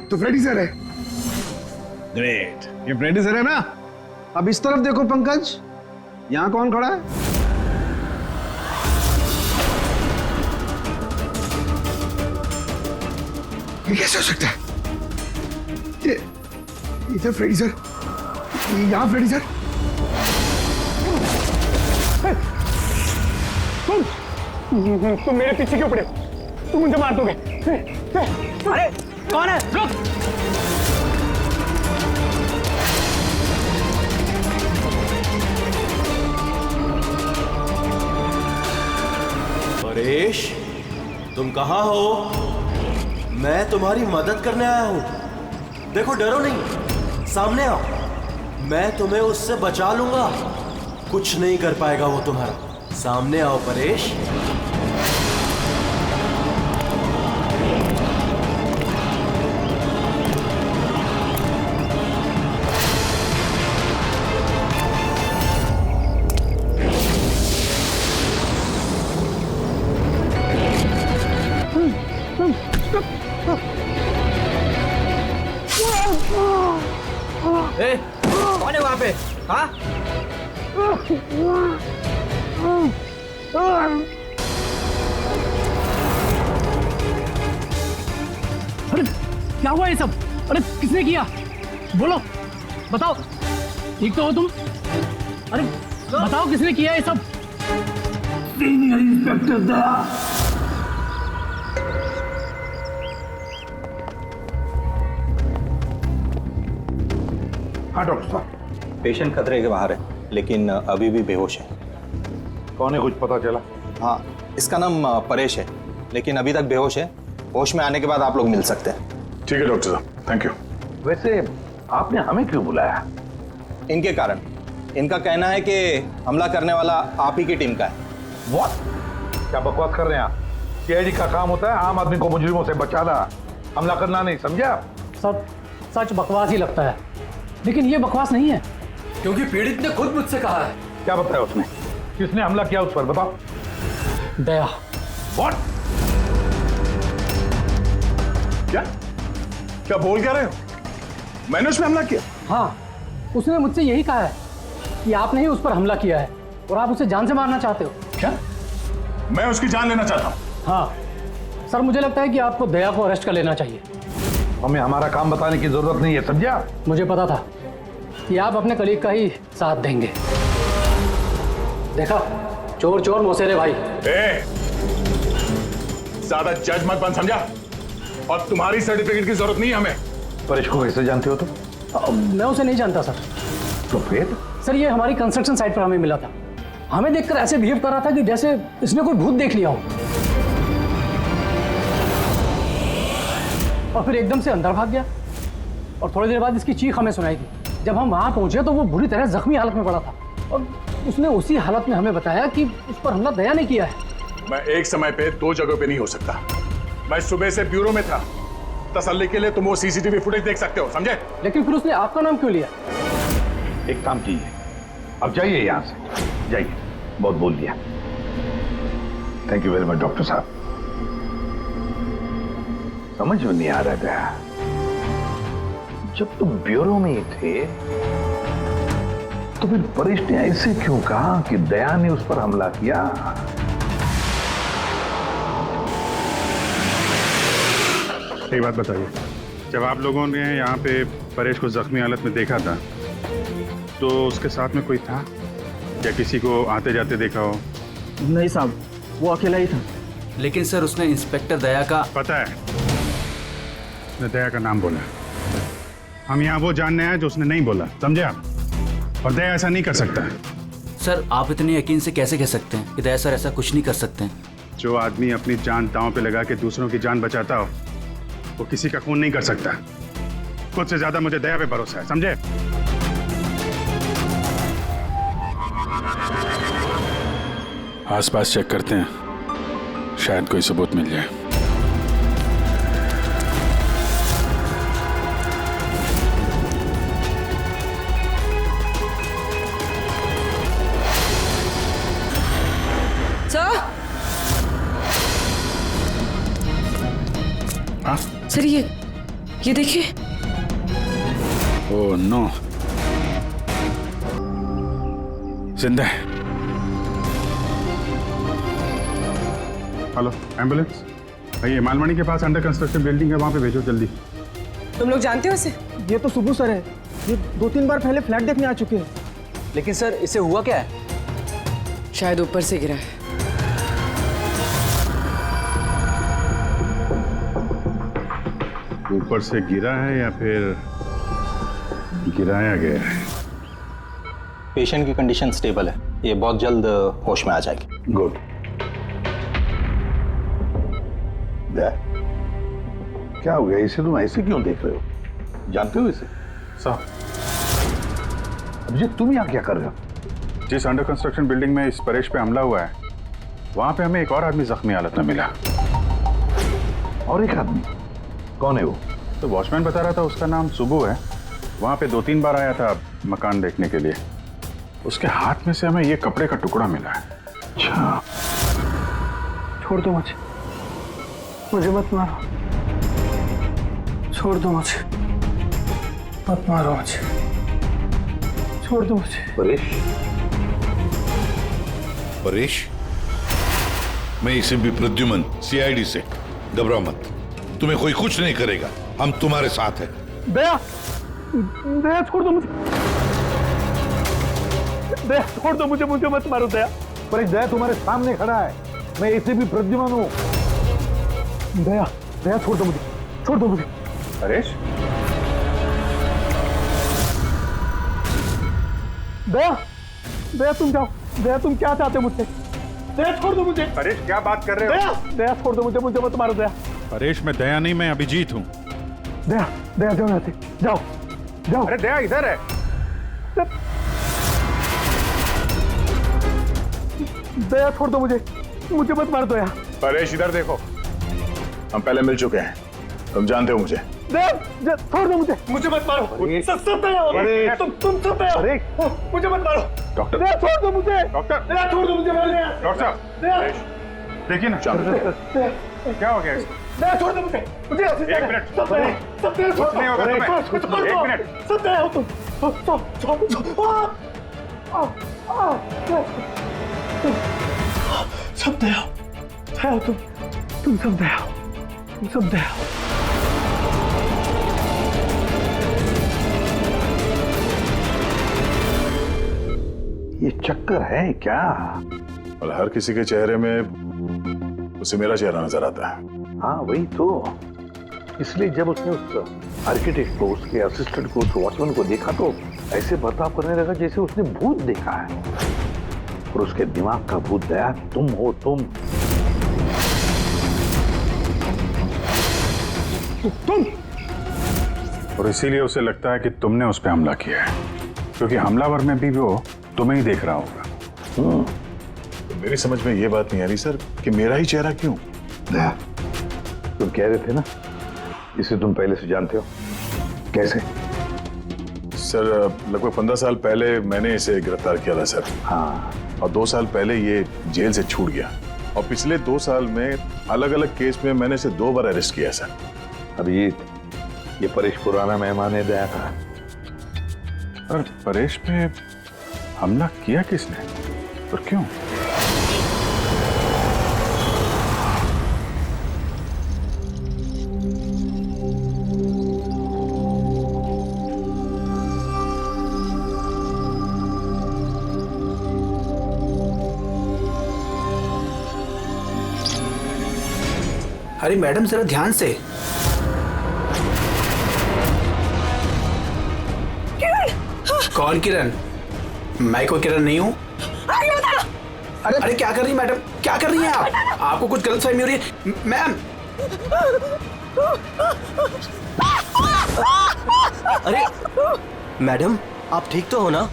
तो Freddy sir है। Great, ये फ्रेडी सर है ना। अब इस तरफ देखो पंकज, यहाँ कौन खड़ा है? ये कैसे हो सकता है? ये इधर फ्रेडी सर, यहाँ फ्रेडी सर। तुम मेरे पीछे क्यों पड़े हो? तुम मुझे मार दोगे। अरे कौन है? रुक। परेश, तुम कहाँ हो? मैं तुम्हारी मदद करने आया हूँ। देखो, डरो नहीं, सामने आओ। मैं तुम्हें उससे बचा लूंगा। कुछ नहीं कर पाएगा वो तुम्हारा। सामने आओ परेश। ए, कौन है वहां पे? हाँ? अरे क्या हुआ ये सब? अरे किसने किया? बोलो, बताओ। ठीक तो हो तुम? अरे बताओ किसने किया ये सब? सीनियर इंस्पेक्टर दया। हाँ डॉक्टर साहब। पेशेंट खतरे के बाहर है, लेकिन अभी भी बेहोश है। कौन है, कुछ पता चला? हाँ, इसका नाम परेश है, लेकिन अभी तक बेहोश है। होश में आने के बाद आप लोग मिल सकते हैं। ठीक है डॉक्टर साहब, थैंक यू। वैसे आपने हमें क्यों बुलाया? इनके कारण। इनका कहना है कि हमला करने वाला आप ही की टीम का है। What? क्या बकवास कर रहे हैं आप? सीआईडी का काम होता है आम आदमी को मुजरिमों से बचाना, हमला करना नहीं, समझा? सब सच बकवास ही लगता है, लेकिन ये बकवास नहीं है। क्योंकि पीड़ित ने खुद मुझसे कहा है। क्या बताया उसने? किसने हमला किया उस पर, बताओ। दया। What? क्या क्या बोल क्या रहे हो? मैंने उस पर हमला किया? हाँ, उसने मुझसे यही कहा है कि आपने ही उस पर हमला किया है और आप उसे जान से मारना चाहते हो। क्या? मैं उसकी जान लेना चाहता हूँ? हाँ सर, मुझे लगता है कि आपको दया को अरेस्ट कर लेना चाहिए। हमें हमारा काम बताने की जरूरत नहीं है, समझा? मुझे पता था कि आप अपने कलीग का ही साथ देंगे। देखा, चोर चोर मौसेरे भाई। ज्यादा जज मत बन, समझा? और तुम्हारी सर्टिफिकेट की जरूरत नहीं है हमें। परेश को कैसे जानते हो तुम? मैं उसे नहीं जानता सर। तो फिर? सर, ये हमारी कंस्ट्रक्शन साइट पर हमें मिला था। हमें देखकर ऐसे बिहेव कर रहा था कि जैसे इसने कोई भूत देख लिया हो, और फिर एकदम से अंदर भाग गया। और थोड़ी देर बाद इसकी चीख हमें सुनाई दी। जब हम वहां पहुंचे तो वो बुरी तरह जख्मी हालत में पड़ा था, और उसने उसी हालत में हमें बताया कि उस पर हमला दया ने किया है। मैं एक समय पे दो जगह पे नहीं हो सकता। मैं सुबह से ब्यूरो में था। तसल्ली के लिए तुम वो सीसीटीवी फुटेज देख सकते हो, समझे? लेकिन फिर उसने आपका नाम क्यों लिया? एक काम कीजिए, अब जाइए यहाँ से, जाइए। बहुत बोल दिया। Thank you very much doctor साहब। समझ में नहीं आ रहा था, जब तुम ब्यूरो में ही थे तो फिर परेश ने ऐसे क्यों कहा कि दया ने उस पर हमला किया? एक बात बताइए, जब आप लोगों ने यहाँ पे परेश को जख्मी हालत में देखा था तो उसके साथ में कोई था या किसी को आते जाते देखा हो? नहीं साहब, वो अकेला ही था। लेकिन सर, उसने इंस्पेक्टर दया का। पता है, उसने दया का नाम बोला। हम यहाँ वो जानने आए जो उसने नहीं बोला, समझे आप? और दया ऐसा नहीं कर सकता। सर, आप इतने यकीन से कैसे कह सकते हैं कि दया सर ऐसा कुछ नहीं कर सकते हैं? जो आदमी अपनी जान दांव पे लगा के दूसरों की जान बचाता हो, वो किसी का खून नहीं कर सकता। खुद से ज्यादा मुझे दया पे भरोसा है, समझे? आसपास चेक करते हैं, शायद कोई सबूत मिल जाए। सर, ये देखिए। ओह नो, जिंदा है। हेलो एम्बुलेंस, भैया मालमणी के पास अंडर कंस्ट्रक्शन बिल्डिंग है, वहां पे भेजो जल्दी। तुम लोग जानते हो इसे? ये तो सुबह सर है, ये 2-3 बार पहले फ्लैट देखने आ चुके हैं। लेकिन सर इसे हुआ क्या है? शायद ऊपर से गिरा है। ऊपर से गिरा है या फिर गिराया गया है? पेशेंट की कंडीशन स्टेबल है, ये बहुत जल्द होश में आ जाएगी। गुड। क्या हो गया, इसे तुम ऐसे क्यों देख रहे हो? जानते हो इसे? साहब, अभिजीत तुम यहाँ क्या कर रहे हो? जिस अंडर कंस्ट्रक्शन बिल्डिंग में इस परेश पे हमला हुआ है, वहां पे हमें एक और आदमी जख्मी हालत में मिला। और एक आदमी? कौन है वो? तो वॉचमैन बता रहा था उसका नाम सुबू है, वहां पे 2-3 बार आया था मकान देखने के लिए। उसके हाथ में से हमें ये कपड़े का टुकड़ा मिला है। अच्छा, छोड़ दो मुझे मत मारो, छोड़ दो मुझे, मत मारो मुझे, छोड़ दो मुझे। परेश, परेश, मैं इसे भी प्रद्युमन सीआईडी से, घबराओ मत, तुम्हें कोई कुछ नहीं करेगा, हम तुम्हारे साथ हैं। दया, दया छोड़ दो मुझे, दया छोड़ दो मुझे, मुझे मत मारो दया। परेश दया तुम्हारे सामने खड़ा है, मैं इसे भी प्रद्युमन हूँ। दया, दया छोड़ दो मुझे, छोड़ दो मुझे। परेश, दया, दया तुम जाओ, दया तुम क्या चाहते हो मुझसे? दया छोड़ दो मुझे। परेश क्या बात कर रहे हो? दया, दया छोड़ दो मुझे, मुझे मत मारो दया। परेश मैं दया नहीं, मैं अभिजीत हूँ। दया, दया जाओ यहाँ से, जाओ, जाओ। अरे दया इधर है। दया छोड़ दो मुझे, मुझे मत मार दो यार। परेश इधर देखो, हम पहले मिल चुके हैं, तुम जानते हो मुझे। दया छोड़ दो मुझे, मुझे मत मारो। सब दया हो, तुम सब दया हो, मुझे मत मारो। डॉक्टर, दया छोड़ दो मुझे, डॉक्टर, दया छोड़ दो मुझे। डॉक्टर साहब, देखिए ना क्या हो गया इसको? दया छोड़ दो मुझे, मुझे एक मिनट, सब दया कुछ नहीं होगा तुम्हें। एक मिनट, सब दया हो तुम, सब दया हो तुम सब दया हो, तुम सब दया हो। ये चक्कर है क्या? और हर किसी के चेहरे में उसे मेरा चेहरा नजर आता है। हाँ वही तो, इसलिए जब उसने उस आर्किटेक्ट को, उसके असिस्टेंट को, उस वॉचमैन को देखा तो ऐसे बर्ताव करने लगा जैसे उसने भूत देखा है। और उसके दिमाग का भूत दया तुम हो, तुम। और इसीलिए उसे लगता है कि तुमने उस पर हमला किया है, क्योंकि हमलावर में भी वो तुम्हें ही देख रहा होगा। तो मेरी समझ में ये बात नहीं आ रही सर कि मेरा ही चेहरा क्यों? दया, तुम कह रहे थे ना इसे तुम पहले से जानते हो, कैसे? सर लगभग 15 साल पहले मैंने इसे गिरफ्तार किया था सर। हाँ, और 2 साल पहले ये जेल से छूट गया, और पिछले 2 साल में अलग अलग केस में मैंने इसे 2 बार अरेस्ट किया सर। अभिजीत, ये परेश पुराना मेहमान है दया का। पर परेश पे हमला किया किसने और क्यों? अरे मैडम जरा ध्यान से। कौन किरण? मैं कोई किरण नहीं हूँ। अरे क्या कर रही है मैडम, क्या कर रही हैं आप? आपको कुछ गलतफहमी हो रही है मैम। अरे मैडम, आप ठीक तो हो ना?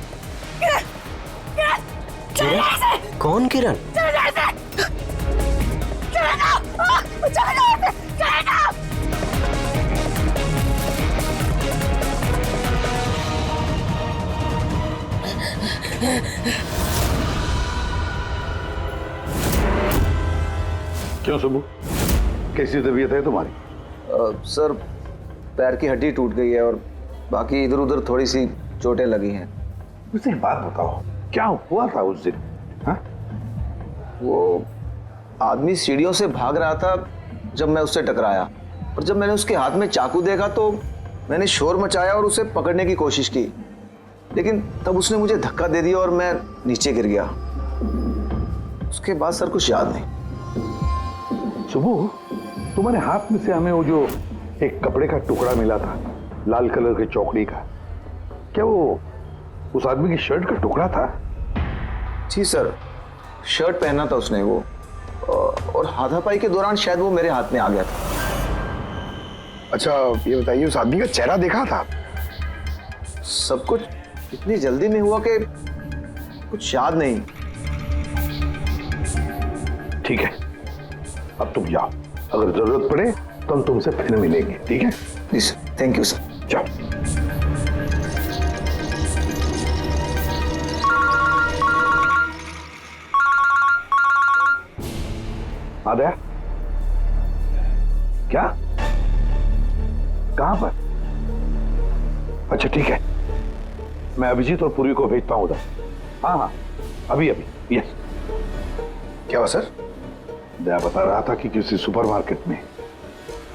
कौन किरण? क्यों सुबू, कैसी तबीयत है तुम्हारी? सर पैर की हड्डी टूट गई है और बाकी इधर उधर थोड़ी सी चोटें लगी हैं। मुझे एक बात बताओ, क्या हुआ था उस दिन? हाँ? वो आदमी सीढ़ियों से भाग रहा था जब मैं उससे टकराया, और जब मैंने उसके हाथ में चाकू देखा तो मैंने शोर मचाया और उसे पकड़ने की कोशिश की, लेकिन तब उसने मुझे धक्का दे दिया और मैं नीचे गिर गया। उसके बाद सर कुछ याद नहीं। सुबह तुम्हारे हाथ में से हमें वो जो एक कपड़े का टुकड़ा मिला था, लाल कलर की चौकड़ी का, क्या वो उस आदमी की शर्ट का टुकड़ा था? जी सर, शर्ट पहना था उसने वो, और हाथापाई के दौरान शायद वो मेरे हाथ में आ गया था। अच्छा ये बताइए, उस आदमी का चेहरा देखा था? सब कुछ इतनी जल्दी में हुआ कि कुछ याद नहीं। ठीक है, अब तुम जाओ, अगर जरूरत पड़े तो हम तुमसे फिर मिलेंगे, ठीक है? Please, thank you sir. जाओ। आ गया? क्या? कहां पर? अच्छा ठीक है, मैं अभिजीत और पूरी को भेजता हूं उधर। हाँ हाँ, अभी अभी। यस। क्या हुआ सर? मैं बता रहा था कि किसी सुपरमार्केट में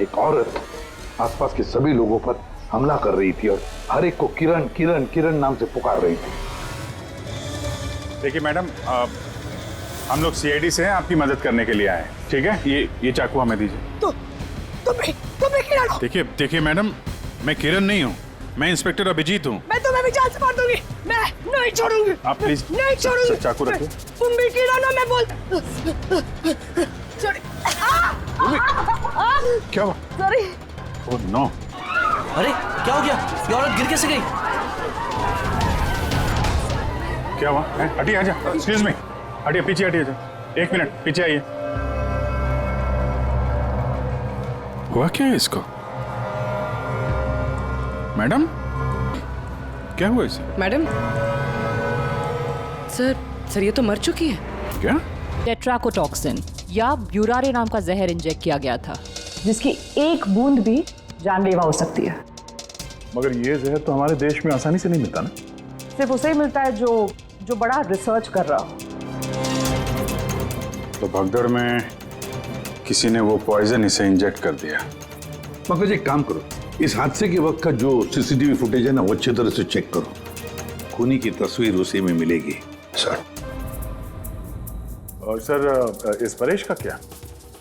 एक औरत आसपास के सभी लोगों पर हमला कर रही थी और हर एक को किरण किरण किरण नाम से पुकार रही थी। देखिए मैडम, हम लोग सीआईडी से हैं, आपकी मदद करने के लिए आए हैं, ठीक है? ये चाकू हमें दीजिए। तुम्हें किरण हो? देखिए मैडम, मैं किरण नहीं हूँ, मैं इंस्पेक्टर अभिजीत हूँ। मैं तुम्हें भी जान से मार दूंगी, मैं नहीं छोड़ूंगी। आप प्लीज नहीं छोड़ूंगी। चाकू रखिए। तुम भी किरण हो, मैं बोल। क्या हुआ? सॉरी। Oh no. अरे क्या हो गया? ये औरत गिर कैसे गई? क्या हुआ? हटिए, आजा। एक्सक्यूज मी, हटिए, पीछे हटिए। एक मिनट पीछे आइए। हुआ क्या है इसको? मैडम, क्या हुआ इसे? मैडम, सर ये तो मर चुकी है। क्या? टेट्राकोटॉक्सिन या ब्यूरारे नाम का जहर इंजेक्ट किया गया था, जिसकी एक बूंद भी जानलेवा हो सकती है। मगर ये जहर तो हमारे देश में आसानी से नहीं मिलता ना। सिर्फ उसे ही मिलता है जो बड़ा रिसर्च कर रहा हो। तो भगदड़ में किसी ने वो पॉइजन इसे इंजेक्ट कर दिया। मगर एक काम करो, इस हादसे के वक्त का जो सीसीटीवी फुटेज है ना, वो अच्छी तरह से चेक करो। खूनी की तस्वीर उसी में मिलेगी। सर। और सर, इस परेश का क्या?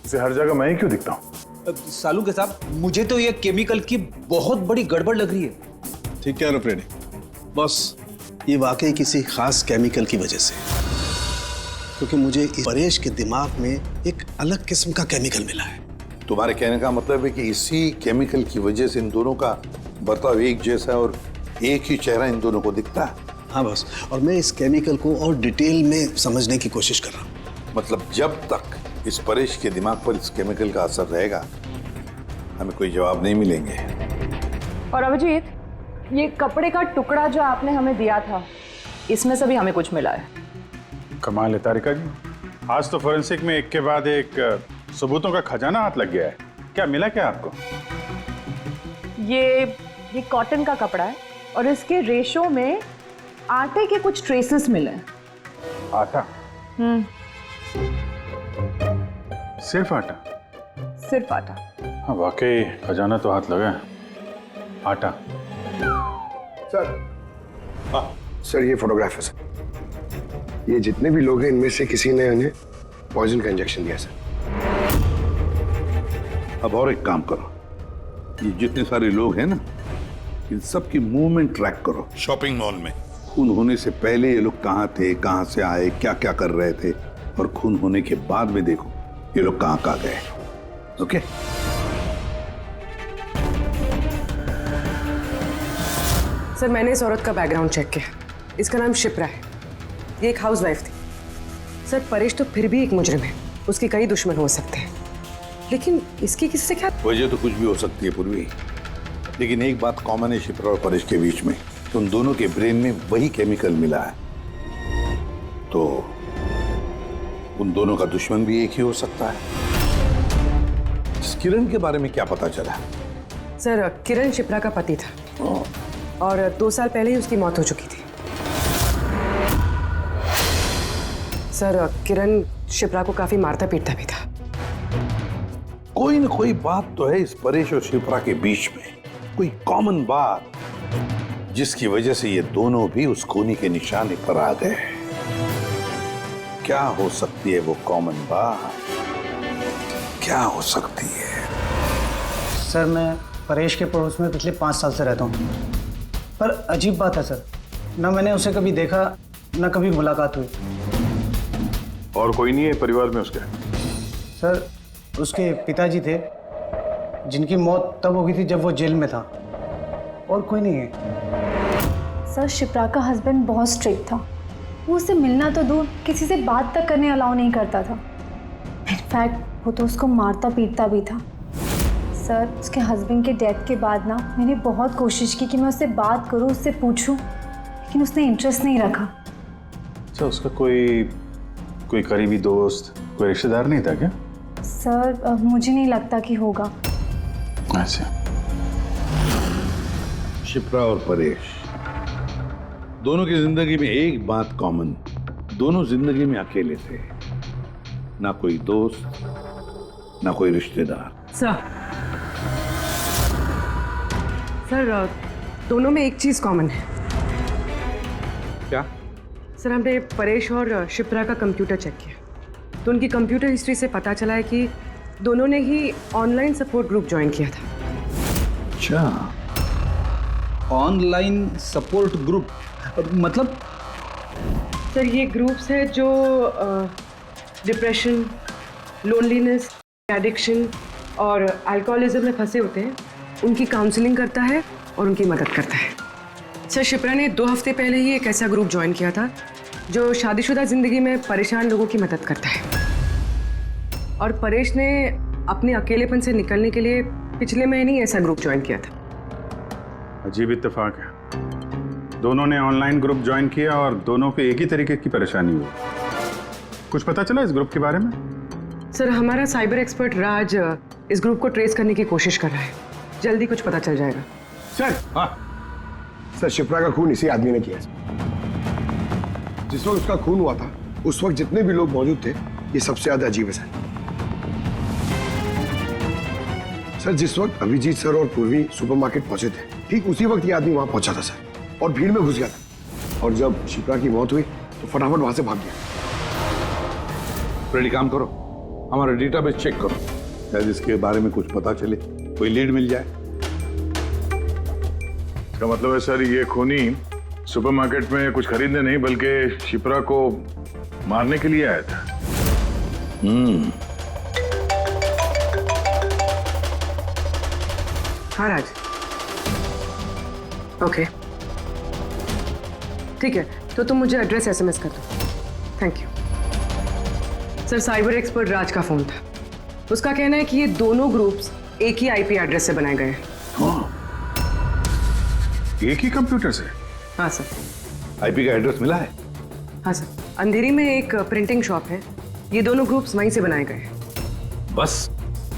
इसे हर जगह मैं ही क्यों दिखता हूँ? सालू के साहब, मुझे तो ये केमिकल की बहुत बड़ी गड़बड़ लग रही है। ठीक है फ्रेडी, बस ये वाकई किसी खास केमिकल की वजह से, क्योंकि मुझे इस परेश के दिमाग में एक अलग किस्म का केमिकल मिला है। तुम्हारे कहने का मतलब है कि इसी केमिकल की वजह से इन दोनों का बर्ताव एक जैसा है और एक ही चेहरा इन दोनों को दिखता है। हाँ बस, और मैं इस केमिकल को और डिटेल में समझने की कोशिश कर रहा हूँ। मतलब जब तक इस परेश के दिमाग पर इस केमिकल का असर रहेगा, हमें कोई जवाब नहीं मिलेंगे। और अभिजीत, ये कपड़े का टुकड़ा जो आपने हमें दिया था, इसमें से भी हमें कुछ मिला है। कमाल है तारिका जी, आज तो फोरेंसिक में एक के बाद एक सबूतों का खजाना हाथ लग गया है। क्या मिला क्या आपको? ये कॉटन का कपड़ा है और इसके रेशो में आटे के कुछ ट्रेसेस मिले। आटा? सिर्फ आटा? सिर्फ आटा। हाँ वाकई खजाना तो हाथ लगा है। आटा। सर ये फोटोग्राफ है सर। ये जितने भी लोग हैं, इनमें से किसी ने उन्हें पॉइजन का इंजेक्शन दिया सर। अब और एक काम करो, ये जितने सारे लोग हैं ना, इन सब की मूवमेंट ट्रैक करो। शॉपिंग मॉल में खून होने से पहले ये लोग कहाँ थे, कहाँ से आए, क्या क्या कर रहे थे, और खून होने के बाद में देखो ये लोग कहाँ कहाँ गए। ओके? सर मैंने इस औरत का बैकग्राउंड चेक किया। इसका नाम शिप्रा है, ये एक हाउसवाइफ थी। सर परेश तो फिर भी एक मुजरिम है, उसके कई दुश्मन हो सकते हैं, लेकिन इसकी किसी से क्या? वजह तो कुछ भी हो सकती है पूर्वी, लेकिन एक बात कॉमन है शिप्रा और परेश के बीच में, तो उन दोनों के ब्रेन में वही केमिकल मिला है। तो उन दोनों का दुश्मन भी एक ही हो सकता है। इस किरण के बारे में क्या पता चला? सर किरण शिप्रा का पति था और 2 साल पहले ही उसकी मौत हो चुकी थी। सर किरण शिप्रा को काफी मारता पीटता भी था। कोई ना कोई बात तो है इस परेश और शिप्रा के बीच में, कोई कॉमन बात जिसकी वजह से ये दोनों भी उस खूनी के निशाने पर आ गए। क्या हो सकती है वो कॉमन बात? क्या हो सकती है? सर मैं परेश के पड़ोस में पिछले 5 साल से रहता हूँ, पर अजीब बात है सर, ना मैंने उसे कभी देखा ना कभी मुलाकात हुई। और कोई नहीं है परिवार में उसके? सर उसके पिताजी थे जिनकी मौत तब हो गई थी जब वो जेल में था, और कोई नहीं है। सर शिप्रा का हस्बैंड बहुत स्ट्रिक्ट था, वो उससे मिलना तो दूर किसी से बात तक करने अलाउ नहीं करता था। इनफैक्ट वो तो उसको मारता पीटता भी था। सर उसके हस्बैंड के डेथ के बाद ना मैंने बहुत कोशिश की कि मैं उससे बात करूं, उससे पूछूं, लेकिन उसने इंटरेस्ट नहीं रखा। अच्छा, उसका कोई करीबी दोस्त, कोई रिश्तेदार नहीं था क्या? सर मुझे नहीं लगता कि होगा। अच्छा। शिप्रा और परेश दोनों की जिंदगी में एक बात कॉमन, दोनों जिंदगी में अकेले थे, ना कोई दोस्त ना कोई रिश्तेदार। सर दोनों में एक चीज कॉमन है। क्या? सर हमने परेश और शिप्रा का कंप्यूटर चेक किया तो उनकी कंप्यूटर हिस्ट्री से पता चला है कि दोनों ने ही ऑनलाइन सपोर्ट ग्रुप ज्वाइन किया था। अच्छा, ऑनलाइन सपोर्ट ग्रुप मतलब? सर ये ग्रुप्स है जो डिप्रेशन, लोनलीनेस, एडिक्शन और अल्कोहलिज्म में फंसे होते हैं, उनकी काउंसलिंग करता है और उनकी मदद करता है। सर शिप्रा ने 2 हफ्ते पहले ही एक ऐसा ग्रुप ज्वाइन किया था जो शादीशुदा जिंदगी में परेशान लोगों की मदद करता है, और परेश ने अपने अकेलेपन से निकलने के लिए पिछले महीने ही ऐसा ग्रुप ज्वाइन किया था। अजीब इत्तेफाक है, दोनों ने ऑनलाइन ग्रुप ज्वाइन किया और दोनों को एक ही तरीके की परेशानी हुई। कुछ पता चला इस ग्रुप के बारे में? सर हमारा साइबर एक्सपर्ट राज इस ग्रुप को ट्रेस करने की कोशिश कर रहा है, जल्दी कुछ पता चल जाएगा। सर शिप्रा का खून इसी आदमी ने किया। जिस वक्त उसका खून हुआ था उस वक्त जितने भी लोग मौजूद थे, ये सबसे ज्यादा अजीब है सर। जिस वक्त अभिजीत सर और पूर्वी सुपरमार्केट पहुंचे थे, ठीक उसी वक्त ये आदमी वहां पहुंचा था सर, और भीड़ में घुस गया था, और जब शिप्रा की मौत हुई तो फटाफट वहां से भाग गया। रेडी, काम करो, हमारा डेटाबेस चेक करो, शायद इसके बारे में कुछ पता चले, कोई लीड मिल जाए। इसका मतलब है सर ये खूनी सुपरमार्केट में कुछ खरीदने नहीं बल्कि शिप्रा को मारने के लिए आया था। हाँ राज, ओके ठीक है, तो तुम मुझे एड्रेस SMS कर दो। Thank you sir. Cyber expert Raj का फोन था, उसका कहना है कि ये दोनों ग्रुप्स एक ही IP एड्रेस से बनाए गए हैं। एक ही कंप्यूटर से? हाँ सर। IP का एड्रेस मिला है? हाँ सर, अंधेरी में एक प्रिंटिंग शॉप है, ये दोनों ग्रुप्स वहीं से बनाए गए हैं। बस,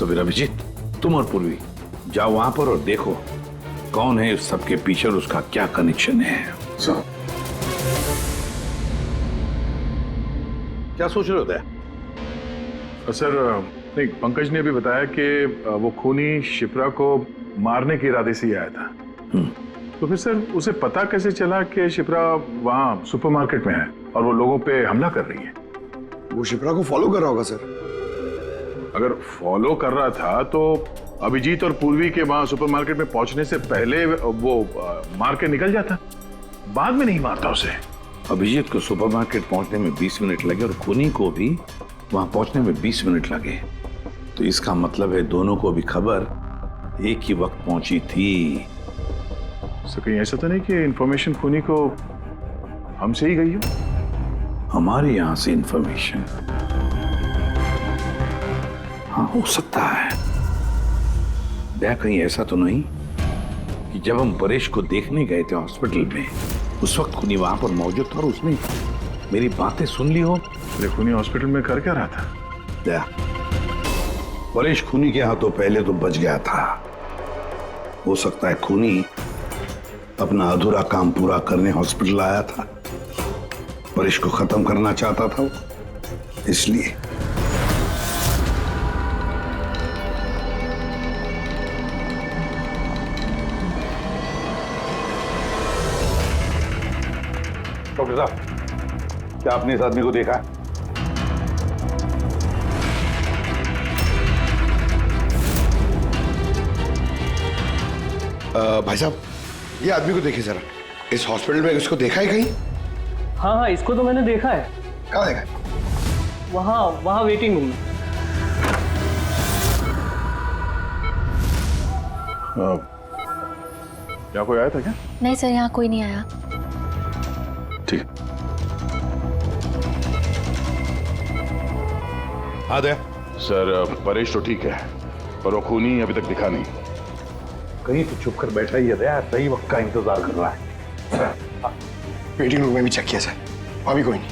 तो फिर अभिजीत तुम और पूर्वी जाओ वहां पर और देखो कौन है उस सबके पीछे और उसका क्या कनेक्शन है। सर क्या सोच रहे होते हैं? सर नहीं, पंकज ने भी बताया कि वो खूनी शिप्रा को मारने के इरादे से ही आया था। तो फिर सर उसे पता कैसे चला कि शिप्रा वहाँ सुपरमार्केट में है और वो लोगों पे हमला कर रही है? वो शिप्रा को फॉलो कर रहा होगा सर। अगर फॉलो कर रहा था तो अभिजीत और पूर्वी के वहाँ सुपरमार्केट में पहुंचने से पहले वो मार के निकल जाता, बाद में नहीं मारता उसे। अभिजीत को सुपरमार्केट पहुंचने में 20 मिनट लगे और खूनी को भी वहां पहुंचने में 20 मिनट लगे, तो इसका मतलब है दोनों को भी खबर एक ही वक्त पहुंची थी। सर कहीं ऐसा तो नहीं कि इंफॉर्मेशन खूनी को हमसे ही गई हो? हमारे यहां से इंफॉर्मेशन? हाँ हो सकता है। क्या कहीं ऐसा तो नहीं कि जब हम परेश को देखने गए थे हॉस्पिटल में, उस वक्त खूनी वहां पर मौजूद था और उसने मेरी बातें सुन ली हो? खूनी हॉस्पिटल में कर क्या रहा था? क्या परेश खूनी के हाथों पहले तो बच गया था, हो सकता है खूनी अपना अधूरा काम पूरा करने हॉस्पिटल आया था, परेश को खत्म करना चाहता था वो, इसलिए। डॉक्टर साहब, क्या आपने इस आदमी को देखा है? भाई साहब, ये आदमी को देखिए जरा, इस हॉस्पिटल में इसको देखा है कहीं? हाँ हाँ, इसको तो मैंने देखा है। कहाँ देखा है? वहाँ वेटिंग रूम में। क्या कोई आया था क्या? नहीं सर, यहाँ कोई नहीं आया। ठीक। हाँ दया। सर परेश तो ठीक है, पर वो खूनी अभी तक दिखा नहीं। कहीं तो छुप कर बैठा ही है दया, सही वक्त का इंतजार कर रहा है। वेटिंग रूम में भी चेक किया सर, अभी कोई नहीं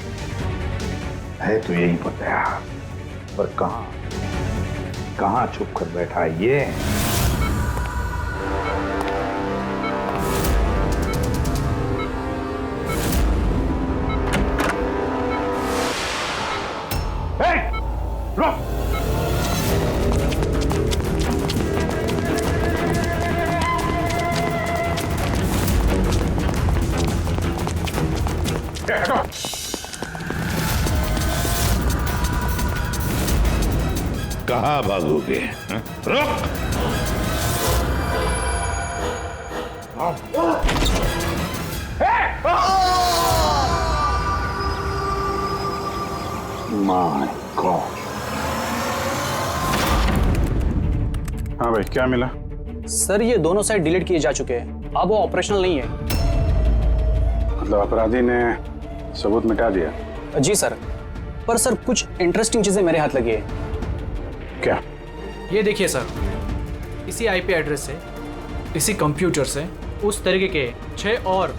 है। तो यही पता है, पर कहाँ छुप कर बैठा है ये? कहाँ भागोगे? रुक! My God. हाँ भाई, क्या मिला? सर ये दोनों साइड डिलीट किए जा चुके हैं, अब वो ऑपरेशनल नहीं है। मतलब अपराधी ने सबूत मिटा दिया? जी सर, पर सर कुछ इंटरेस्टिंग चीजें मेरे हाथ लगी है। क्या? ये देखिए सर, इसी आईपी एड्रेस से, इसी कंप्यूटर से उस तरीके के 6 और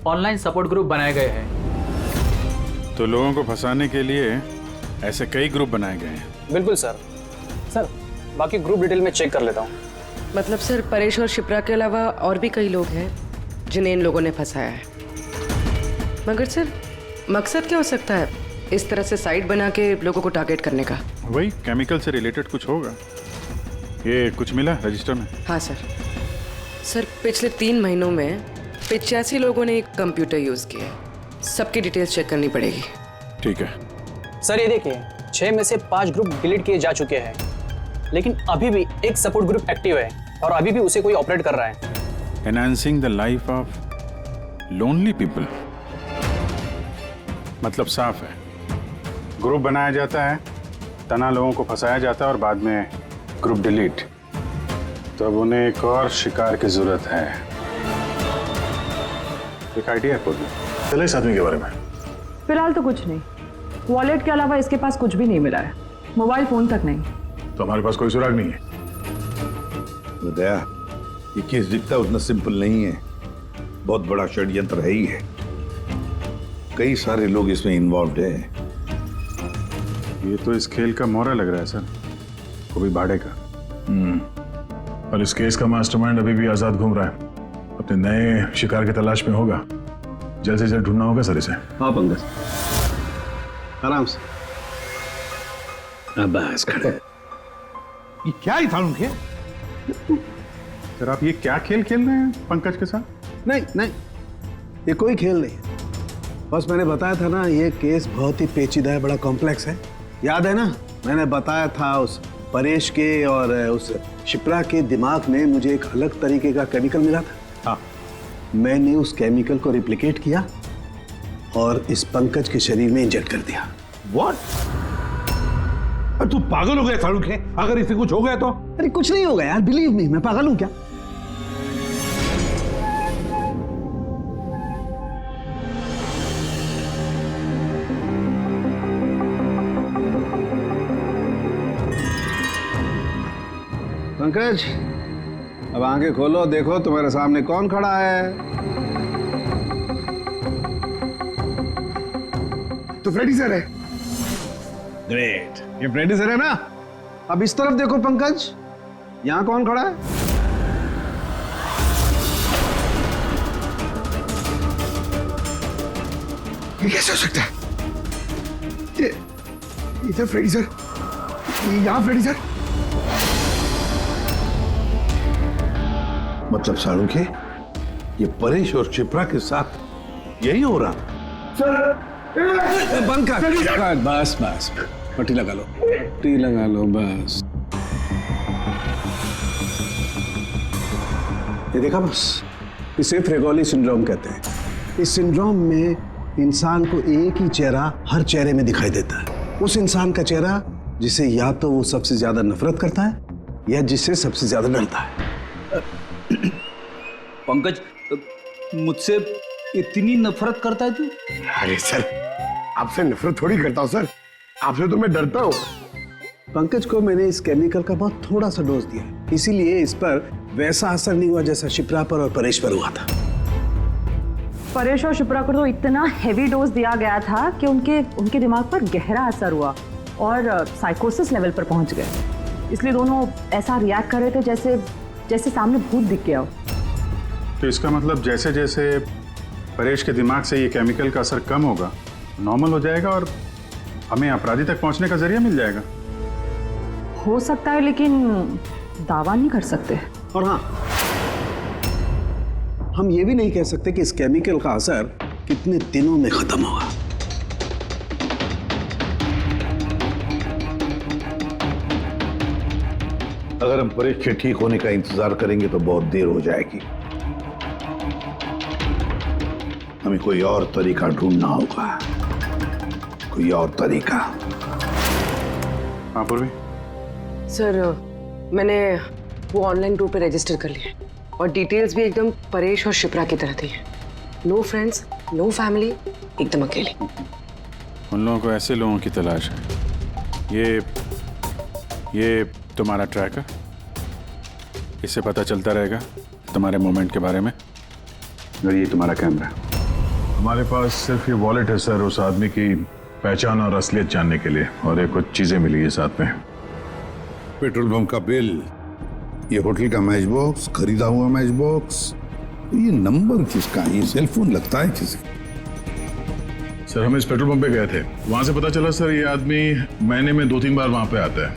ऑनलाइन सपोर्ट ग्रुप बनाए गए हैं। तो लोगों को फंसाने के लिए ऐसे कई ग्रुप बनाए गए हैं? बिल्कुल सर। सर बाकी ग्रुप डिटेल में चेक कर लेता हूँ। मतलब सर परेश और शिप्रा के अलावा और भी कई लोग हैं जिन्हें इन लोगों ने फंसाया है। मगर सर मकसद क्या हो सकता है इस तरह से साइट बना के लोगों को टारगेट करने का? वही केमिकल से रिलेटेड कुछ होगा। ये कुछ मिला रजिस्टर में? हाँ सर। सर पिछले 3 महीनों में 85 लोगों ने एक कंप्यूटर यूज किया है। सबकी डिटेल्स चेक करनी पड़ेगी। ठीक है सर ये देखिए, 6 में से 5 ग्रुप डिलीट किए जा चुके हैं, लेकिन अभी भी एक सपोर्ट ग्रुप एक्टिव है और अभी भी उसे कोई ऑपरेट कर रहा है। Enhancing the life of lonely people. मतलब साफ है, ग्रुप बनाया जाता है, तना लोगों को फंसाया जाता है और बाद में ग्रुप डिलीट। तो अब उन्हें एक और शिकार की जरूरत है। एक आइडिया है कोई? चले इस आदमी के बारे में। फिलहाल तो कुछ नहीं, वॉलेट के अलावा इसके पास कुछ भी नहीं मिला है, मोबाइल फोन तक नहीं। तो हमारे पास कोई सुराग नहीं है। दया, ये केस दिखता उतना सिंपल नहीं है, बहुत बड़ा षड्यंत्र है ही है। कई सारे लोग इसमें इन्वॉल्व है। ये तो इस खेल का मोहरा लग रहा है सर, वो भी भाड़े का। और इस केस का मास्टरमाइंड अभी भी आजाद घूम रहा है, अपने नए शिकार की तलाश में होगा। जल्द से जल्द ढूंढना होगा सर इसे। हाँ पंकज, आराम से। बस खड़े। ये क्या ही था उनके? सर आप ये क्या खेल खेल रहे हैं पंकज के साथ? नहीं नहीं, ये कोई खेल नहीं है। बस मैंने बताया था ना, ये केस बहुत ही पेचीदा है, बड़ा कॉम्प्लेक्स है। याद है ना, मैंने बताया था उस परेश के और उस शिप्रा के दिमाग में मुझे एक अलग तरीके का केमिकल मिला था। हाँ, मैंने उस केमिकल को रिप्लिकेट किया और इस पंकज के शरीर में इंजेक्ट कर दिया। What? तू पागल हो गया शाहरुख है? अगर इसे कुछ हो गया तो? अरे कुछ नहीं होगा यार, बिलीव मी, मैं पागल हूं क्या? पंकज, अब आंखें खोलो, देखो तुम्हारे सामने कौन खड़ा है। तो फ्रेडी सर है। ग्रेट, ये फ्रेडी सर है ना? अब इस तरफ देखो पंकज, यहाँ कौन खड़ा है? ये कैसे हो सकता है? ये इधर फ्रेडी सर, यहाँ फ्रेडी सर। मतलब सारू के ये परेश और शिप्रा के साथ यही हो रहा सर। बंद कर। बस बस, पट्टी लगा लो, पट्टी लगा लो बस। ये देखा बस, इसे फ्रेगोली सिंड्रोम कहते हैं। इस सिंड्रोम में इंसान को एक ही चेहरा हर चेहरे में दिखाई देता है। उस इंसान का चेहरा जिसे या तो वो सबसे ज्यादा नफरत करता है या जिससे सबसे ज्यादा डरता है। पंकज, मुझसे इतनी नफरत करता है तू? अरे सर, आपसे नफरत थोड़ी करता हूँ सर, आपसे तो मैं डरता हूँ। पंकज को मैंने इस केमिकल का बहुत थोड़ा सा डोज दिया, इसीलिए इस पर वैसा असर नहीं हुआ जैसा शिप्रा पर और परेश पर हुआ था। परेश और शिप्रा को तो इतना हेवी डोज दिया गया था कि उनके दिमाग पर गहरा असर हुआ और साइकोसिस लेवल पर पहुंच गए। इसलिए दोनों ऐसा रिएक्ट कर रहे थे जैसे सामने भूत दिख गया हो। तो इसका मतलब जैसे जैसे परेश के दिमाग से ये केमिकल का असर कम होगा, नॉर्मल हो जाएगा और हमें अपराधी तक पहुंचने का जरिया मिल जाएगा। हो सकता है, लेकिन दावा नहीं कर सकते। और हाँ, हम ये भी नहीं कह सकते कि इस केमिकल का असर कितने दिनों में खत्म होगा। अगर हम परेश के ठीक होने का इंतजार करेंगे तो बहुत देर हो जाएगी। हमें कोई और तरीका ढूंढना होगा, कोई और तरीका। हाँ पूर्वी। सर, मैंने वो ऑनलाइन ग्रुप पे रजिस्टर कर लिया और डिटेल्स भी एकदम परेश और शिप्रा की तरह थी। नो फ्रेंड्स, नो फैमिली, एकदम अकेले। उन लोगों को ऐसे लोगों की तलाश है। ये तुम्हारा ट्रैकर, इससे पता चलता रहेगा तुम्हारे मूवमेंट के बारे में। और ये तुम्हारा कैमरा। हमारे पास सिर्फ ये वॉलेट है सर, उस आदमी की पहचान और असलियत जानने के लिए, और ये कुछ चीजें मिली है साथ में। पेट्रोल पंप का बिल, ये होटल का मैच बॉक्स, खरीदा हुआ मैच बॉक्स, ये नंबर किसका है? ये सेलफोन लगता है किसका? सर हम इस पेट्रोल पंप पे गए थे, वहां से पता चला सर ये आदमी महीने में 2-3 बार वहां पे आता है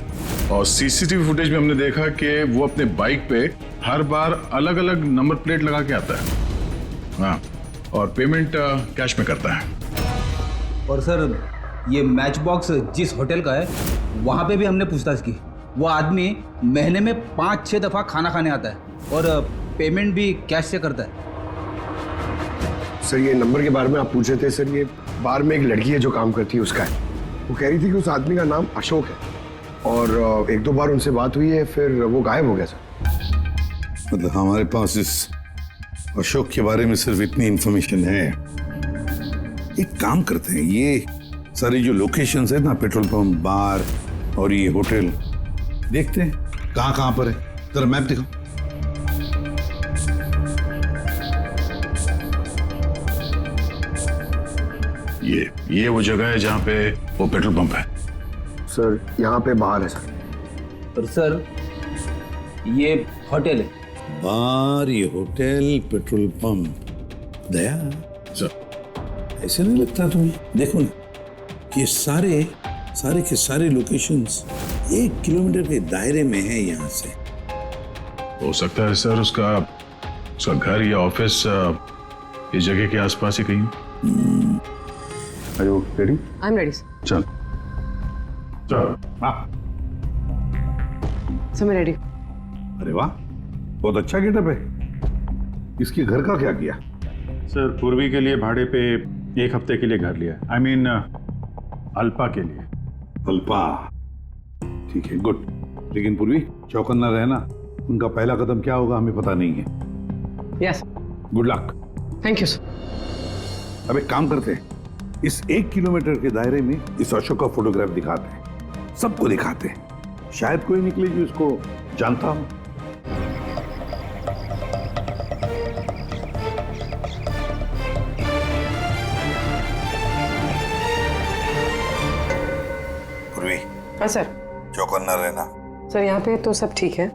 और सीसीटीवी फुटेज में हमने देखा कि वो अपने बाइक पे हर बार अलग अलग नंबर प्लेट लगा के आता है। हाँ, और पेमेंट कैश में करता है। और सर, ये मैच बॉक्स जिस होटल का है वहाँ पे भी हमने पूछताछ की। वो आदमी महीने में 5-6 दफा खाना खाने आता है और पेमेंट भी कैश से करता है। सर ये नंबर के बारे में आप पूछ रहे थे सर, ये बार में एक लड़की है जो काम करती है उसका है। वो कह रही थी कि उस आदमी का नाम अशोक है और 1-2 बार उनसे बात हुई है, फिर वो गायब हो गया सर। मतलब हमारे पास इस अशोक के बारे में सिर्फ इतनी इंफॉर्मेशन है। एक काम करते हैं, ये सारी जो लोकेशंस है ना, पेट्रोल पंप, बार और ये होटल, देखते हैं कहाँ पर है। जरा मैप दिखाओ। ये वो जगह है जहाँ पे वो पेट्रोल पंप है। सर यहाँ पे बाहर है सर। और सर ये होटल है। बार, ये होटल, पेट्रोल पंप। दया सर ऐसे नहीं लगता तुम्हें? देखो ना, ये सारे के सारे लोकेशंस 1 किलोमीटर के दायरे में है यहाँ से। हो सकता है सर उसका घर या ऑफिस इस जगह के आसपास ही कहीं। Are you ready? I'm ready. चल हाँ। सर मैं रेडी। अरे वाह, बहुत अच्छा गेटअप है। इसके घर का क्या किया? सर पूर्वी के लिए भाड़े पे 1 हफ्ते के लिए घर लिया। I mean, अल्पा के लिए। अल्पा, ठीक है, गुड। लेकिन पूर्वी चौकन्ना रहना, उनका पहला कदम क्या होगा हमें पता नहीं है। Yes. Good luck. Thank you sir. अब एक काम करते हैं, इस 1 किलोमीटर के दायरे में इस अशोक का फोटोग्राफ दिखाते हैं, सबको दिखाते हैं। शायद कोई निकले जो इसको जानता हो। पूर्वी। हाँ सर। चौकन्ना रहना। सर यहाँ पे तो सब ठीक है।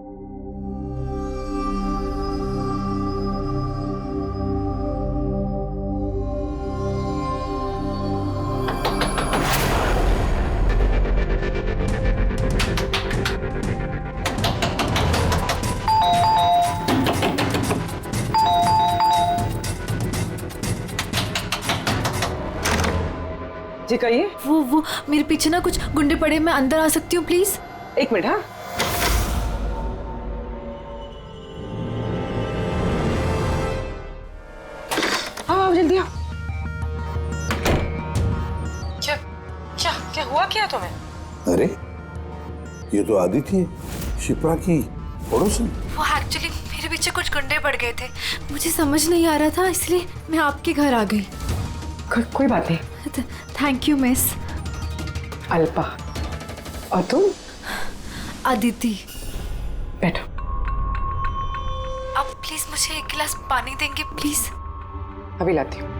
जी कहिए। वो मेरे पीछे ना कुछ गुंडे पड़े, मैं अंदर आ सकती हूँ प्लीज? एक मिनट। हाँ हाँ जल्दी आओ। क्या क्या क्या हुआ क्या तुम्हें? अरे ये तो आदिति है, शिप्रा की पड़ोसन। वो एक्चुअली मेरे पीछे कुछ गुंडे पड़ गए थे, मुझे समझ नहीं आ रहा था इसलिए मैं आपके घर आ गई। कोई बात नहीं। Thank you miss. अल्पा। और तुम? अदिति। बैठो। अब प्लीज मुझे एक गिलास पानी देंगे प्लीज? अभी लाती हूँ।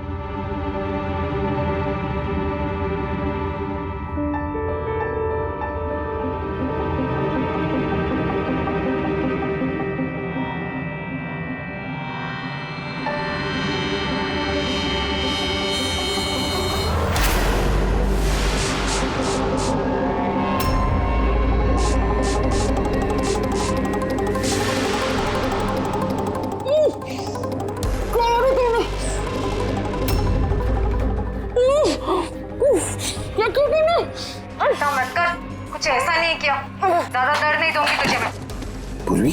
मत कर, कुछ ऐसा नहीं किया, ज्यादा दर्द नहीं दूंगी तुझे मैं। पूर्वी,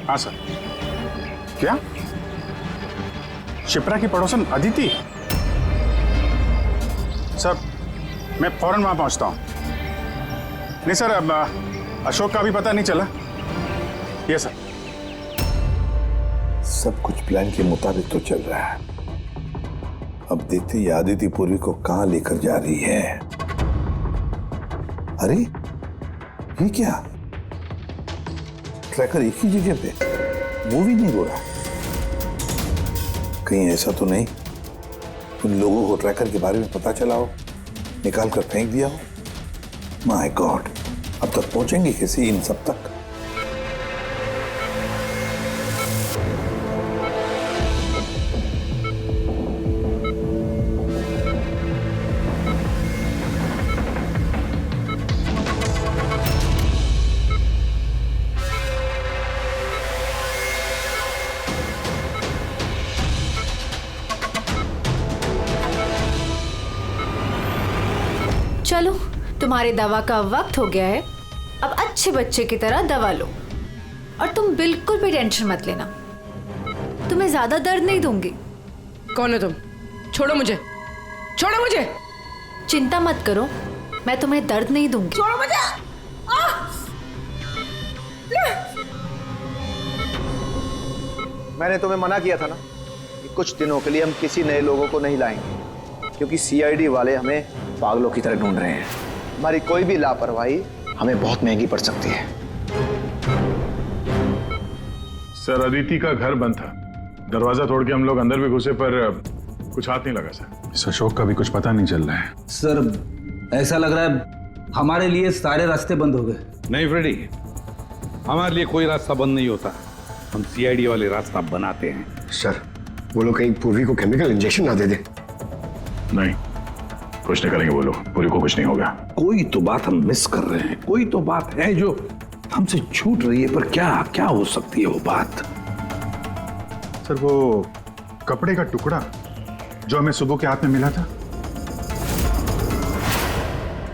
हाँ सर। क्या शिप्रा की पड़ोसन अदिति? सर मैं फौरन वहां पहुंचता हूं। नहीं सर, अब अशोक का भी पता नहीं चला। ये सर। सब कुछ प्लान के मुताबिक तो चल रहा है। अब देखते ही आदिति पूर्वी को कहां लेकर जा रही है। अरे ये क्या, ट्रैकर एक ही जगह पे मूवी नहीं हो रहा। कहीं ऐसा तो नहीं उन लोगों को ट्रैकर के बारे में पता चला हो, निकाल कर फेंक दिया हो। माय गॉड, अब तक पहुंचेंगे कैसे इन सब तक? चलो तुम्हारे दवा का वक्त हो गया है, अब अच्छे बच्चे की तरह दवा लो और तुम बिल्कुल भी टेंशन मत लेना, तुम्हें ज्यादा दर्द नहीं दूंगी। कौन हो तुम? छोड़ो मुझे, छोड़ो मुझे। चिंता मत करो, मैं तुम्हें दर्द नहीं दूंगी। छोड़ो मुझे। मैंने तुम्हें मना किया था ना कि कुछ दिनों के लिए हम किसी नए लोगों को नहीं लाएंगे, क्योंकि सीआईडी वाले हमें पागलों की तरह ढूंढ रहे हैं। हमारी कोई भी लापरवाही हमें बहुत महंगी पड़ सकती है। सर अदिति का घर बंद था, दरवाजा तोड़ के हम लोग अंदर भी घुसे पर कुछ हाथ नहीं लगा सर। इस अशोक का भी कुछ पता नहीं चल रहा है। सर ऐसा लग रहा है हमारे लिए सारे रास्ते बंद हो गए। नहीं फ्रेडी, हमारे लिए कोई रास्ता बंद नहीं होता, हम सीआईडी वाले रास्ता बनाते हैं। सर वो लोग कहीं पूर्वी को केमिकल इंजेक्शन ना दे दे। नहीं, कुछ नहीं करेंगे वो लोग, पूरी को कुछ नहीं होगा। कोई तो बात हम मिस कर रहे हैं, कोई तो बात है जो हमसे छूट रही है, पर क्या क्या हो सकती है वो बात? सर वो कपड़े का टुकड़ा जो हमें सुबह के हाथ में मिला था,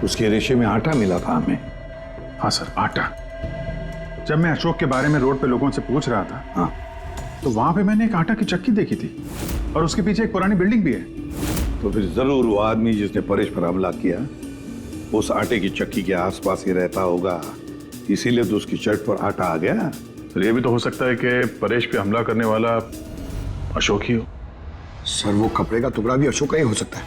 उसके रेशे में आटा मिला था हमें। हाँ सर, आटा। जब मैं अशोक के बारे में रोड पे लोगों से पूछ रहा था, हाँ, तो वहां पे मैंने एक आटा की चक्की देखी थी और उसके पीछे एक पुरानी बिल्डिंग भी है। तो फिर जरूर वो आदमी जिसने परेश पर हमला किया उस आटे की चक्की के आसपास ही रहता होगा, इसीलिए तो उसकी शर्ट पर आटा आ गया। सर ये भी तो हो सकता है कि परेश पे हमला करने वाला अशोक ही हो। सर वो कपड़े का टुकड़ा भी अशोक का ही हो सकता है।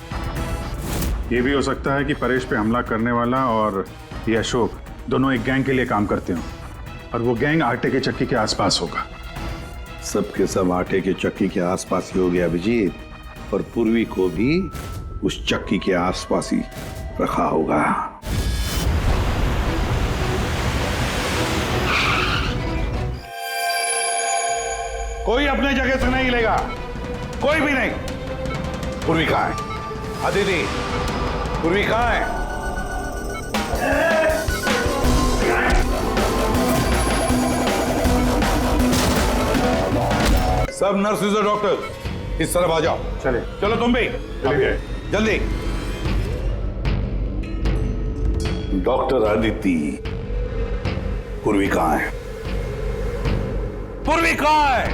ये भी हो सकता है कि परेश पे हमला करने वाला और ये अशोक दोनों एक गैंग के लिए काम करते हो और वो गैंग आटे के चक्की के आसपास होगा। सबके सब आटे के चक्की के आसपास ही हो गया अभिजीत, और पूर्वी को भी उस चक्की के आसपास ही रखा होगा। कोई अपने जगह से नहीं लेगा, कोई भी नहीं। पूर्वी कहाँ है? अदिति, पूर्वी कहाँ है? सब नर्सेज और डॉक्टर इस तरफ आ जाओ। चले। चलो तुम भी चलिए। जल्दी। डॉक्टर आदिति, पूर्वी कहाँ है? पूर्वी कहाँ है?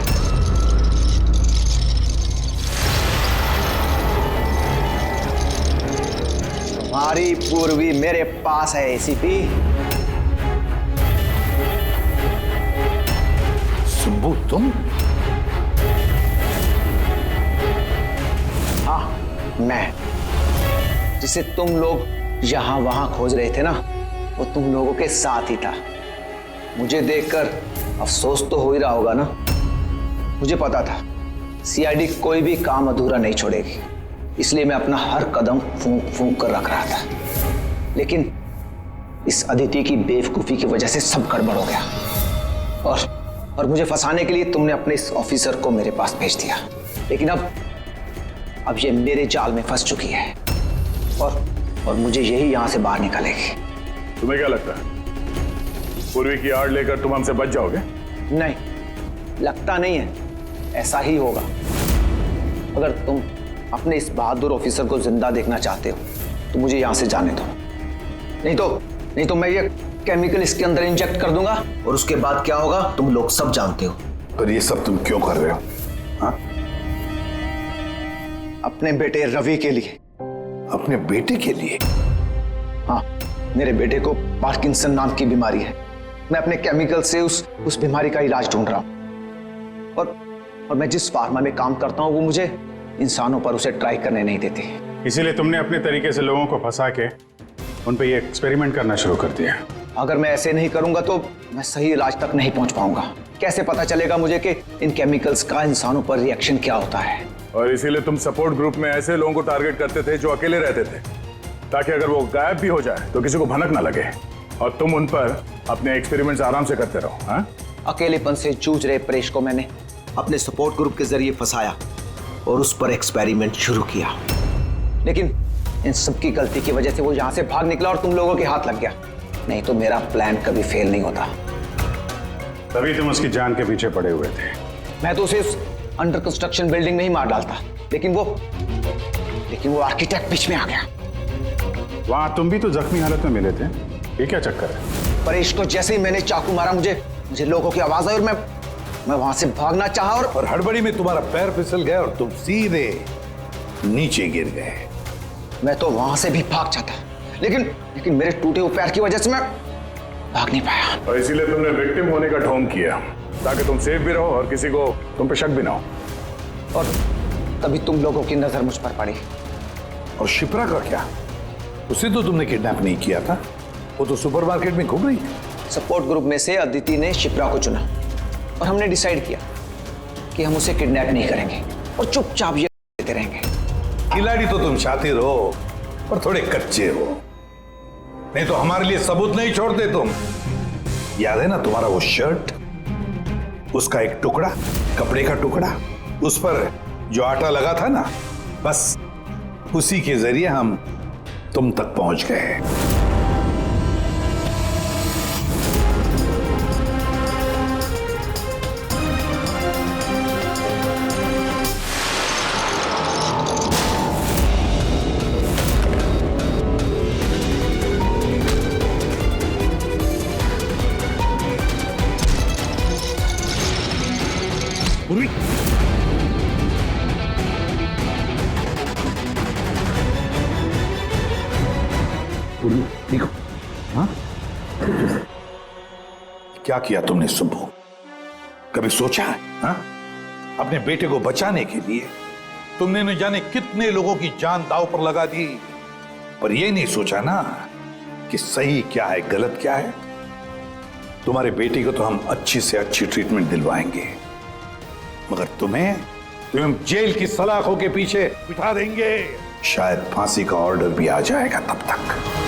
तुम्हारी पूर्वी मेरे पास है एसीपी। सुब्बू तुम? हाँ, मैं। जिसे तुम लोग यहां वहां खोज रहे थे ना, वो तुम लोगों के साथ ही था। मुझे देखकर अफसोस तो हो ही रहा होगा ना। मुझे पता था सीआईडी कोई भी काम अधूरा नहीं छोड़ेगी, इसलिए मैं अपना हर कदम फूंक फूंक कर रख रहा था। लेकिन इस अदिति की बेवकूफी की वजह से सब गड़बड़ हो गया और मुझे फंसाने के लिए तुमने अपने इस ऑफिसर को मेरे पास भेज दिया। लेकिन अब ये मेरे जाल में फंस चुकी है और मुझे यही यहां से बाहर निकालेगी। तुम्हें क्या लगता है पूर्वी की आड़ लेकर तुम हमसे बच जाओगे? नहीं, लगता नहीं है, ऐसा ही होगा। अगर तुम अपने इस बहादुर ऑफिसर को जिंदा देखना चाहते हो तो मुझे यहां से जाने दो। नहीं तो मैं ये केमिकल इसके अंदर इंजेक्ट कर दूंगा और उसके बाद क्या होगा तुम लोग सब जानते हो। पर ये सब तुम क्यों कर रहे हो? हाँ? अपने बेटे रवि के लिए। अपने बेटे के लिए? हाँ, मेरे बेटे को पार्किंसन नाम की बीमारी है। मैं अपने केमिकल से उस बीमारी का इलाज ढूंढ रहा हूं और मैं जिस फार्मा में काम करता हूं वो मुझे इंसानों पर उसे ट्राई करने नहीं देते। इसीलिए तुमने अपने तरीके से लोगों को फंसा के उन पे ये एक्सपेरिमेंट करना शुरू कर दिया। अगर मैं ऐसे नहीं करूंगा तो मैं सही इलाज तक नहीं पहुंच पाऊंगा। कैसे पता चलेगा मुझे कि इन केमिकल्स का इंसानों पर रिएक्शन क्या होता है? और इसीलिए तुम सपोर्ट ग्रुप में ऐसे लोगों को टारगेट करते थे जो अकेले रहते थे, ताकि अगर वो गायब भी हो जाए तो किसी को भनक ना लगे और तुम उन पर अपने एक्सपेरिमेंट्स आराम से करते रहो। हाँ? अकेलेपन से जूझ रहे परेश को मैंने अपने सपोर्ट ग्रुप के जरिए फंसाया और उस पर एक्सपेरिमेंट शुरू किया। लेकिन इन सबकी गलती की वजह से वो यहां से भाग निकला और तुम लोगों के हाथ लग गया। नहीं तो मेरा प्लान कभी फेल नहीं होता। तभी तुम उसकी जान के पीछे पड़े हुए थे। मैं तो उसे अंडर कंस्ट्रक्शन बिल्डिंग में ही मार डालता, लेकिन वो आर्किटेक्ट बीच में आ गया। वहां तुम भी तो जख्मी हालत में मिले थे, ये क्या चक्कर है? परेश को जैसे ही मैंने चाकू मारा मुझे लोगों की आवाज आई और मैं वहां से भागना चाहा और हड़बड़ी में तुम्हारा पैर फिसल गया और तुम सीधे नीचे गिर गए। मैं तो वहां से भी भाग जाता, लेकिन मेरे टूटे हुए पैर की वजह से मैं भाग नहीं पाया। और इसीलिए तुमने विक्टिम होने का ढोंग किया ताकि तुम सेफ भी रहो और किसी को तुम पे शक भी ना हो। और तभी तुम लोगों की नजर मुझ पर पड़ी। और शिप्रा का क्या? उसे तो तुमने किडनैप नहीं किया था, वो तो सुपरमार्केट में घूम रही थी। सपोर्ट ग्रुप में से अदिति ने शिप्रा को चुना और हमने डिसाइड किया कि हम उसे किडनैप नहीं करेंगे और चुपचाप ये देते रहेंगे। खिलाड़ी तो तुम शातिर हो और थोड़े कच्चे हो, नहीं तो हमारे लिए सबूत नहीं छोड़ते तुम। याद है ना तुम्हारा वो शर्ट, उसका एक टुकड़ा, कपड़े का टुकड़ा, उस पर जो आटा लगा था ना, बस उसी के जरिए हम तुम तक पहुंच गए। देखो, हाँ? क्या किया तुमने सुब्बू? कभी सोचा है? हाँ? अपने बेटे को बचाने के लिए तुमने न जाने कितने लोगों की जान दांव पर लगा दी, पर यह नहीं सोचा ना कि सही क्या है गलत क्या है। तुम्हारे बेटे को तो हम अच्छी से अच्छी ट्रीटमेंट दिलवाएंगे, मगर तुम्हें जेल की सलाखों के पीछे बिठा देंगे। शायद फांसी का ऑर्डर भी आ जाएगा तब तक।